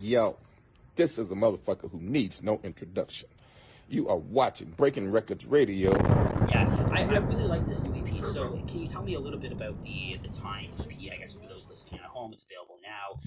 Yo, this is a motherfucker who needs no introduction. You are watching Breaking Records Radio. Yeah, I really like this new EP. So, can you tell me a little bit about the Time EP? I guess for those listening at home, it's available now.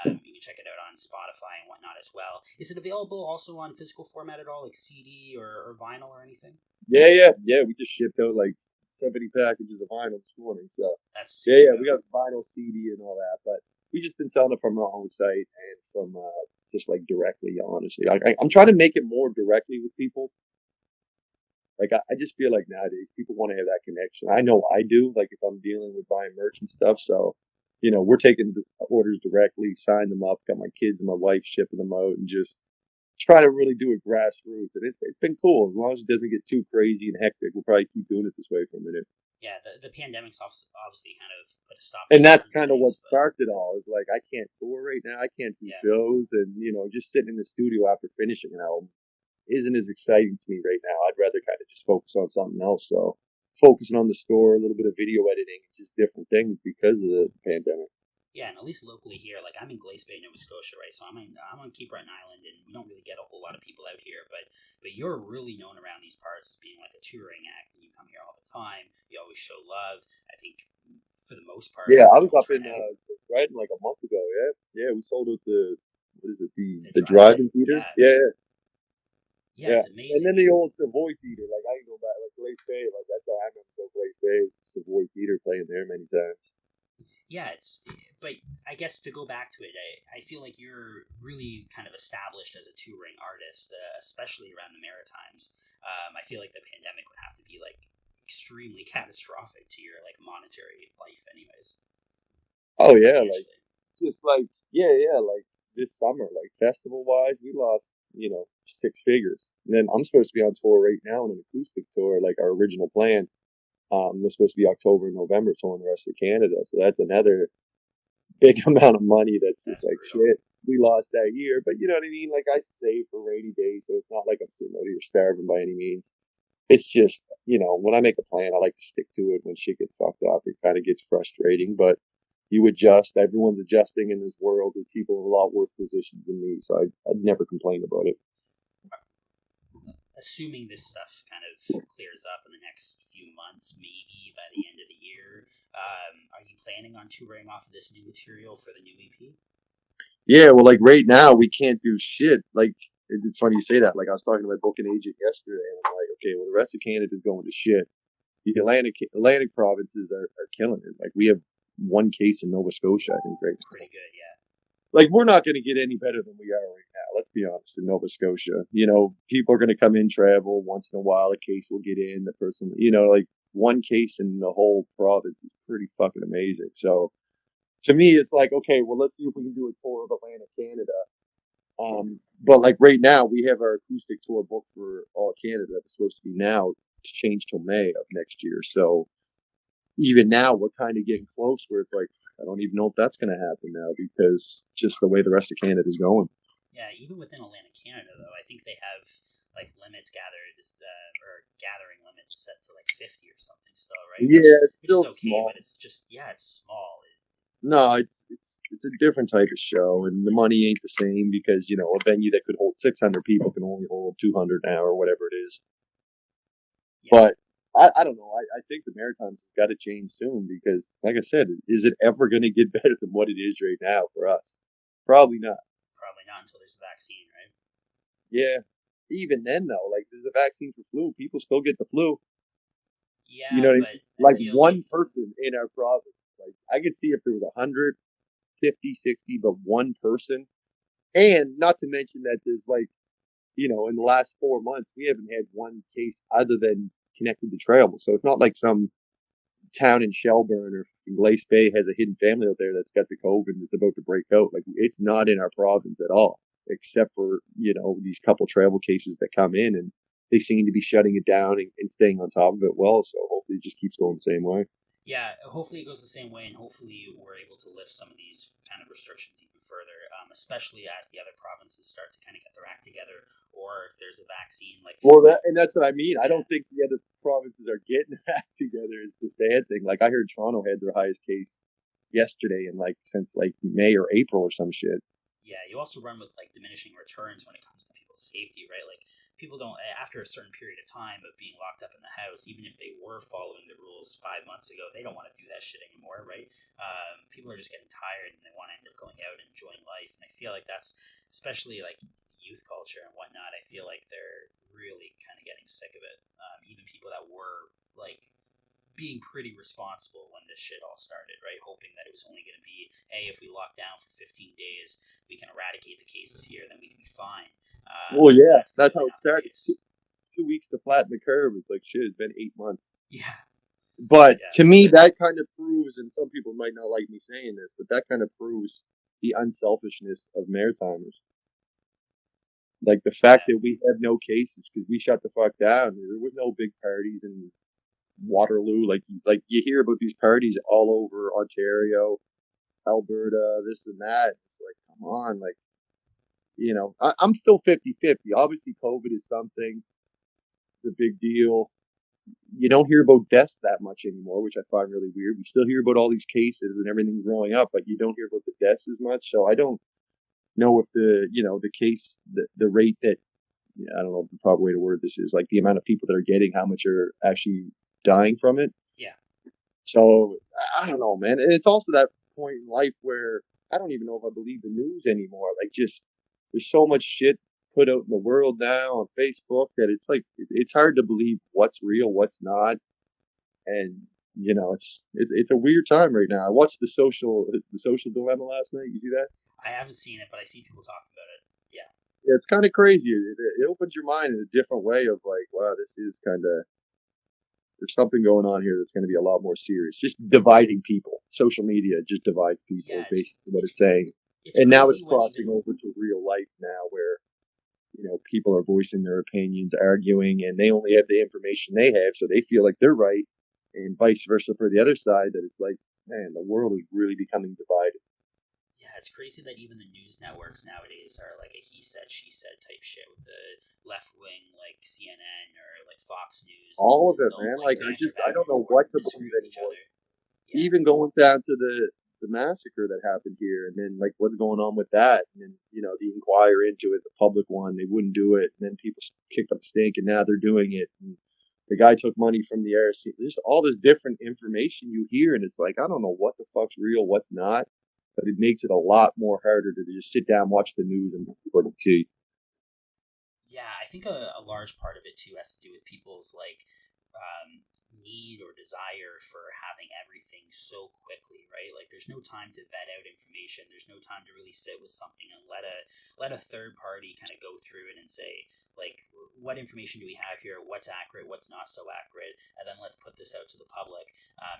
You can check it out on Spotify and whatnot as well. Is it available also on physical format at all, like CD or vinyl or anything? Yeah. We just shipped out like 70 packages of vinyl this morning. So That's super we got vinyl, CD, and all that. But we just been selling it from our own site and from just like directly. Honestly, I'm trying to make it more directly with people. Like I just feel like nowadays people want to have that connection. I know I do. Like if I'm dealing with buying merch and stuff, so we're taking orders directly, sign them up, got my kids and my wife shipping them out, and just try to really do it grassroots. And it's been cool as long as it doesn't get too crazy and hectic. We'll probably keep doing it this way for a minute. Yeah, the pandemic's obviously kind of put a stop to And that's certain kind of what things, but sparked it all. Is like I can't tour right now. I can't do yeah, shows, and just sitting in the studio after finishing an album isn't as exciting to me right now. I'd rather kind of just focus on something else. So focusing on the store, a little bit of video editing, just different things because of the pandemic. yeah, and at least locally here, like I'm in Glace Bay, Nova Scotia, right? So I'm on Cape Breton Island, and we don't really get a whole lot of people out here. But you're really known around these parts as being like a touring act, and you come here all the time. You always show love. I think for the most part, Yeah, I was people up in turn out. Dryden like a month ago. Yeah, we sold out the what is it The the drive-in, drive-in theater. yeah, Yeah, it's and then amazing. the old Savoy theater. Like I can go back like Glace Bay. Like that's how I remember go Glace Bay is Savoy theater playing there many times. Yeah, but I guess to go back to it, I feel like you're really kind of established as a touring artist, especially around the Maritimes. I feel like the pandemic would have to be like extremely catastrophic to your like monetary life, anyways, Oh yeah, like financially. just like like this summer, like festival wise, we lost 6 figures. And then I'm supposed to be on tour right now on an acoustic tour, like our original plan. Was supposed to be October and November touring the rest of Canada. So that's another big amount of money that's just That's like brutal. shit. We lost that year, but you know what I mean? Like I save for rainy days, so it's not like I'm sitting out here starving by any means. It's just, when I make a plan, I like to stick to it. When shit gets fucked up, it kind of gets frustrating, but you adjust. Everyone's adjusting in this world with people in a lot worse positions than me, so I'd never complain about it. Assuming this stuff kind of clears up in the next few months, maybe by the end of the year, are you planning on touring off of this new material for the new EP? Yeah, well, like right now, we can't do shit. Like, it's funny you say that. Like, I was talking to my booking agent yesterday, and I'm like, okay, well, the rest of Canada is going to shit. The Atlantic provinces are killing it. Like, we have one case in Nova Scotia, I think, right now. Pretty good, yeah. Like, we're not going to get any better than we are right now. Let's be honest. In Nova Scotia, people are going to come in, travel once in a while. A case will get in. The person, like one case in the whole province is pretty fucking amazing. So to me, it's like, okay, well, let's see if we can do a tour of Atlantic Canada. But like right now, we have our acoustic tour booked for all Canada. It's supposed to be now to change till May of next year. So even now, we're kind of getting close where it's like, I don't even know if that's going to happen now because just the way the rest of Canada is going. Yeah, even within Atlantic Canada, though, I think they have like limits gathered or gathering limits set to like 50 or something still, right? Which Yeah, it's which is still okay, small. but it's just it's small. No, it's a different type of show, and the money ain't the same because a venue that could hold 600 people can only hold 200 now or whatever it is. Yeah, But I don't know. I think the Maritimes has got to change soon because, like I said, is it ever going to get better than what it is right now for us? Probably not. probably not until there's a vaccine, right? Yeah. Even then, though, like there's a vaccine for flu. People still get the flu. You know Yeah, what I mean? but I Like feel like one person in our province. Like I could see if there was 150, 60, but one person. And not to mention that there's like, in the last 4 months, we haven't had one case other than connected to travel. So it's not like some town in Shelburne or Glace Bay has a hidden family out there that's got the COVID and it's about to break out. Like it's not in our province at all, except for these couple travel cases that come in, and they seem to be shutting it down and staying on top of it well. So hopefully it just keeps going the same way. yeah, hopefully it goes the same way, and hopefully we're able to lift some of these kind of restrictions even further, especially as the other provinces start to kind of get their act together, or if there's a vaccine. Well, that's what I mean. I Yeah, don't think the other provinces are getting that together. Is the sad thing. Like I heard Toronto had their highest case yesterday in like since like May or April or some shit. Yeah, you also run with like diminishing returns when it comes to people's safety, right? Like people don't, after a certain period of time of being locked up in the house, even if they were following the rules 5 months ago, they don't want to do that shit anymore, right? People are just getting tired and they want to end up going out and enjoying life, and I feel like that's especially like youth culture and whatnot. I feel like they're really kind of getting sick of it. Even people that were like being pretty responsible when this shit all started, right? Hoping that it was only going to be, hey, if we lock down for 15 days, we can eradicate the cases here, then we can be fine. Well, yeah, that's how clearly it not the started. case. 2 weeks to flatten the curve. It's like, shit, it's been 8 months. Yeah, But yeah, to me, that kind of proves, and some people might not like me saying this, but that kind of proves the unselfishness of Maritimers. Like the fact yeah, that we have no cases because we shut the fuck down. There was no big parties in Waterloo. Like you hear about these parties all over Ontario, Alberta, this and that. It's like, come on, like, I'm still 50-50. Obviously, COVID is something. It's a big deal. You don't hear about deaths that much anymore, which I find really weird. We still hear about all these cases and everything growing up, but you don't hear about the deaths as much. So I don't know if the case, the rate that, I don't know the proper way to word this is, like the amount of people that are getting, how much are actually dying from it. yeah. So I don't know, man. And it's also that point in life where I don't even know if I believe the news anymore. Like, just there's so much shit put out in the world now on Facebook that it's like it's hard to believe what's real, what's not, and it's a weird time right now. I watched the social dilemma last night. You see that? I haven't seen it, but I see people talking about it. Yeah, Yeah, it's kind of crazy. It opens your mind in a different way of like, wow, this is kind of, there's something going on here that's going to be a lot more serious. Just dividing people. Social media just divides people, yeah. is basically what it's saying. It's And now crazy it's when crossing even over to real life now where, people are voicing their opinions, arguing, and they only have the information they have, so they feel like they're right, and vice versa for the other side, that it's like, man, the world is really becoming divided. yeah, it's crazy that even the news networks nowadays are like a he said, she said type shit with the left wing, like CNN or like Fox News, and All of it, they'll man. like Like, banter I back don't and know forth what and to disagree believe with each anymore. other. Yeah, Even going down to the massacre that happened here, and then like what's going on with that, and then the inquire into it, the public one, they wouldn't do it, and then people kicked up a stink, and now they're doing it. And the guy took money from the RC. There's all this different information you hear, and it's like, I don't know what the fuck's real, what's not, but it makes it a lot more harder to just sit down, watch the news, and see. yeah. I think a large part of it too has to do with people's like need or desire for having everything so quickly, right? Like there's no time to vet out information. There's no time to really sit with something and let a third party kind of go through it and say, like, what information do we have here? What's accurate? What's not so accurate? And then let's put this out to the public.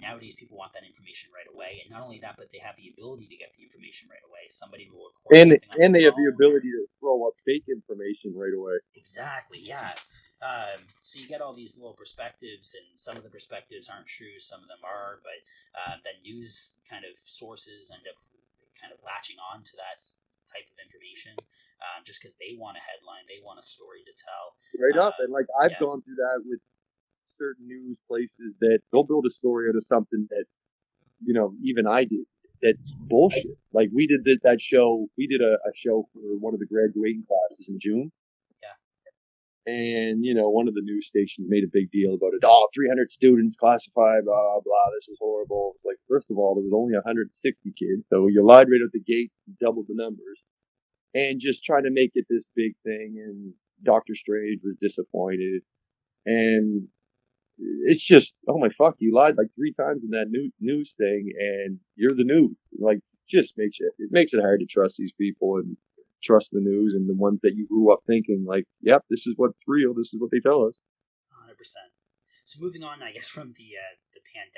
Nowadays, people want that information right away, and not only that, but they have the ability to get the information right away. Somebody will record And something on their they have the phone, or ability to throw up fake information right away. exactly, yeah. So you get all these little perspectives, and some of the perspectives aren't true, some of them are, but then news kind of sources end up kind of latching on to that type of information just because they want a headline, they want a story to tell. Right up. And like, I've Yeah, gone through that with certain news places that they'll build a story out of something that, even I did. That's bullshit. Like, we did that show. We did a show for one of the graduating classes in June. yeah, And, one of the news stations made a big deal about it. Oh, 300 students classified, blah, blah, this is horrible. It's like, first of all, there was only 160 kids. So you lied right out the gate, doubled the numbers. And just trying to make it this big thing. And Dr. Strange was disappointed. And it's just, oh my fuck, you lied like 3 times in that news thing, and you're the news. Like, just makes it hard to trust these people and trust the news and the ones that you grew up thinking like, yep, this is what's real, this is what they tell us. 100%. So moving on, I guess, from the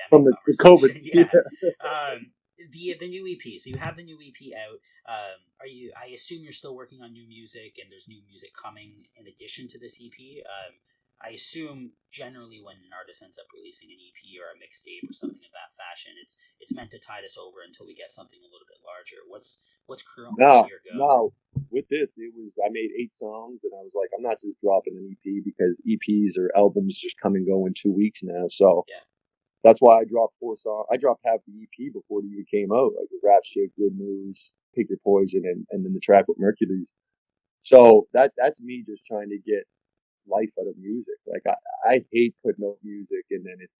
From pandemic the COVID. conversation, Yeah. the new EP. So you have the new EP out. Are you? I assume you're still working on new music, and there's new music coming in addition to this EP. I assume generally when an artist ends up releasing an EP or a mixtape or something of that fashion, it's meant to tide us over until we get something a little bit larger. What's currently on No, your go? no. With this, I made 8 songs, and I was like, I'm not just dropping an EP because EPs or albums just come and go in 2 weeks now. So Yeah, That's why I dropped 4 songs. I dropped half the EP before it even came out, like with Rap Shit, Good News, Pick Your Poison, and then the track with Mercury's. So that's me just trying to get life out of music. Like I hate putting out music and then it's